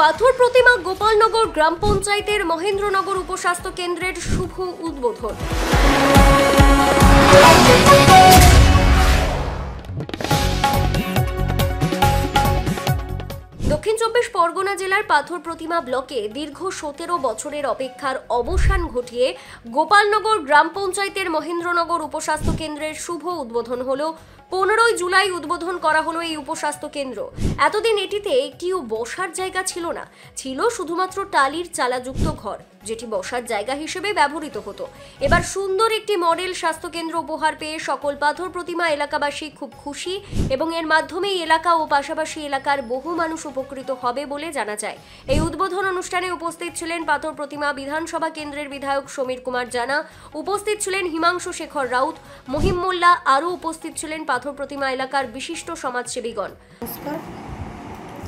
পাথর প্রতিমা গোপালনগর গ্রাম পঞ্চায়েতের মহেন্দ্রনগর উপস্বাস্থ্য কেন্দ্রের শুভ উদ্বোধন। দক্ষিণ চব্বিশ পরগনা জেলার পাথর প্রতিমা ব্লকে দীর্ঘ 17 বছরের অপেক্ষার অবসান ঘটিয়ে গোপালনগর গ্রাম পঞ্চায়েতের মহেন্দ্রনগর উপস্বাস্থ্য কেন্দ্রের শুভ উদ্বোধন হলো। 15 জুলাই উদ্বোধন করা হলো এই উপস্বাস্থ্য কেন্দ্র। এতদিন এটিতে একটিও বসার জায়গা ছিল না, ছিল শুধুমাত্র টালির চালাযুক্ত ঘর, যেটি বসার জায়গা হিসেবে ব্যবহৃত হতো। এবার সুন্দর একটি মডেল স্বাস্থ্য কেন্দ্র উপহার পেয়ে সকল পাথর প্রতিমা এলাকাবাসী খুব খুশি এবং এর মাধ্যমেই এলাকা ও পাশাপাশি এলাকার বহু মানুষ উপকৃত হবে বলে জানা যায়। এই উদ্বোধন অনুষ্ঠানে উপস্থিত ছিলেন পাথর প্রতিমা বিধানসভা কেন্দ্রের বিধায়ক সমীর কুমার জানা, উপস্থিত ছিলেন হিমাংশু শেখর রাউত, মহিম মোল্লা, আরও উপস্থিত ছিলেন পাথর প্রতিমা এলাকার বিশিষ্ট সমাজসেবীগণ। নমস্কার,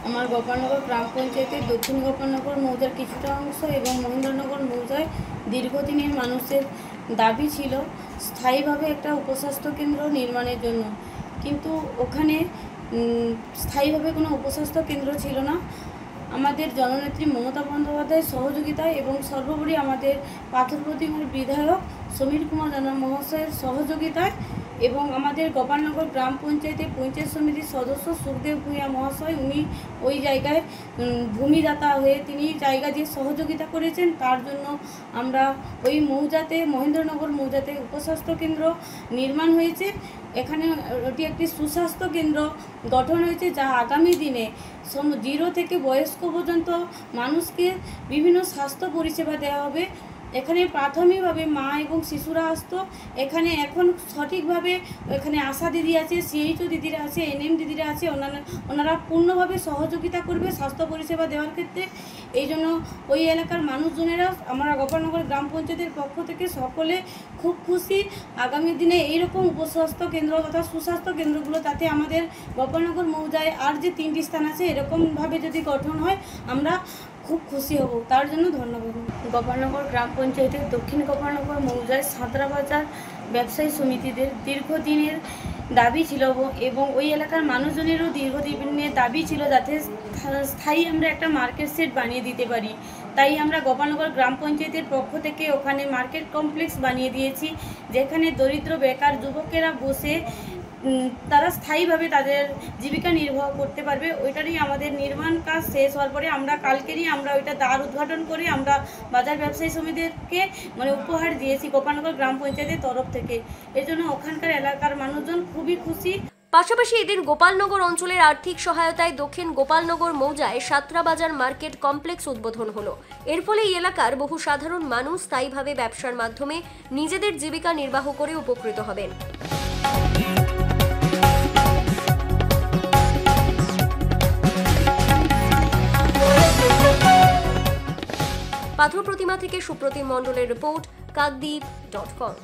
আমার গোপালনগর গ্রাম পঞ্চায়েতের দক্ষিণ গোপালনগর মৌজার কিছুটা অংশ এবং মহেন্দ্রনগর মৌজায় দীর্ঘদিনের মানুষের দাবি ছিল স্থায়ীভাবে একটা উপস্বাস্থ্য কেন্দ্র নির্মাণের জন্য, কিন্তু ওখানে স্থায়ীভাবে কোনো উপস্বাস্থ্য কেন্দ্র ছিল না। আমাদের জননেত্রী মমতা বন্দ্যোপাধ্যায়ের সহযোগিতায় এবং সর্বোপরি আমাদের পাথর প্রতিমার বিধায়ক সমীর কুমার জানা মহাশয়ের সহযোগিতায় এবং আমাদের গোপালনগর গ্রাম পঞ্চায়েতের পঞ্চায়েত সমিতির সদস্য সুখদেব ভূঁইয়া মহাশয়, উনি ওই জায়গায় ভূমিদাতা হয়ে তিনি জায়গা দিয়ে সহযোগিতা করেছেন। তার জন্য আমরা ওই মৌজাতে, মহেন্দ্রনগর মৌজাতে উপস্বাস্থ্য কেন্দ্র নির্মাণ হয়েছে। এখানে ওটি একটি সুস্বাস্থ্য কেন্দ্র গঠন হয়েছে, যা আগামী দিনে 0 থেকে বয়স্ক পর্যন্ত মানুষকে বিভিন্ন স্বাস্থ্য পরিষেবা দেওয়া হবে। এখানে প্রাথমিকভাবে মা এবং শিশুরা আসতো। এখানে এখন সঠিকভাবে এখানে আশা দিদি আছে, সিএইচও দিদিরা আছে, এনএম দিদিরা আছে, ওনারা পূর্ণভাবে সহযোগিতা করবে স্বাস্থ্য পরিষেবা দেওয়ার ক্ষেত্রে। এই জন্য ওই এলাকার মানুষজনেরা আমরা গোপালনগর গ্রাম পঞ্চায়েতের পক্ষ থেকে সকলে খুব খুশি। আগামী দিনে এইরকম উপস্বাস্থ্য কেন্দ্র তথা সুস্বাস্থ্য কেন্দ্রগুলো যাতে আমাদের গোপালনগর মৌজায় আর যে 3টি স্থান আছে এরকমভাবে যদি গঠন হয় আমরা খুব খুশি হব। তার জন্য ধন্যবাদ। গোপালনগর গ্রাম পঞ্চায়েতের দক্ষিণ গোপালনগর মৌজায় সাঁতরা বাজার ব্যবসায়ী সমিতিদের দীর্ঘদিনের দাবি ছিল এবং ওই এলাকার মানুষজনেরও দীর্ঘদিনের দাবি ছিল যাতে স্থায়ী আমরা একটা মার্কেট সেট বানিয়ে দিতে পারি। তাই আমরা গোপালনগর গ্রাম পঞ্চায়েতের পক্ষ থেকে ওখানে মার্কেট কমপ্লেক্স বানিয়ে দিয়েছি, যেখানে দরিদ্র বেকার যুবকেরা বসে তারা স্থায়ীভাবে তাদের জীবিকা নির্বাহ করতে পারবে। ওইটারই আমাদের নির্মাণ কাজ শেষ হওয়ার পরে আমরা কালকেরই আমরা ওইটা দ্বার উদ্ঘাটন করে আমরা বাজার ব্যবসায়ী সমিতিকে উপহার দিয়েছি গোপালনগর গ্রাম পঞ্চায়েতের তরফ থেকে। এই জন্য ওখানকার এলাকার মানুষজন খুবই খুশি। পাশাপাশি এদিন গোপালনগর অঞ্চলের আর্থিক সহায়তায় দক্ষিণ গোপালনগর মৌজায় সাঁতরা বাজার মার্কেট কমপ্লেক্স উদ্বোধন হলো। এর ফলে এই এলাকার বহু সাধারণ মানুষ স্থায়ীভাবে ব্যবসার মাধ্যমে নিজেদের জীবিকা নির্বাহ করে উপকৃত হবেন। পাথর প্রতিমা থেকে সুপ্রতিম মণ্ডলের রিপোর্ট, কাকদ্বীপ.com।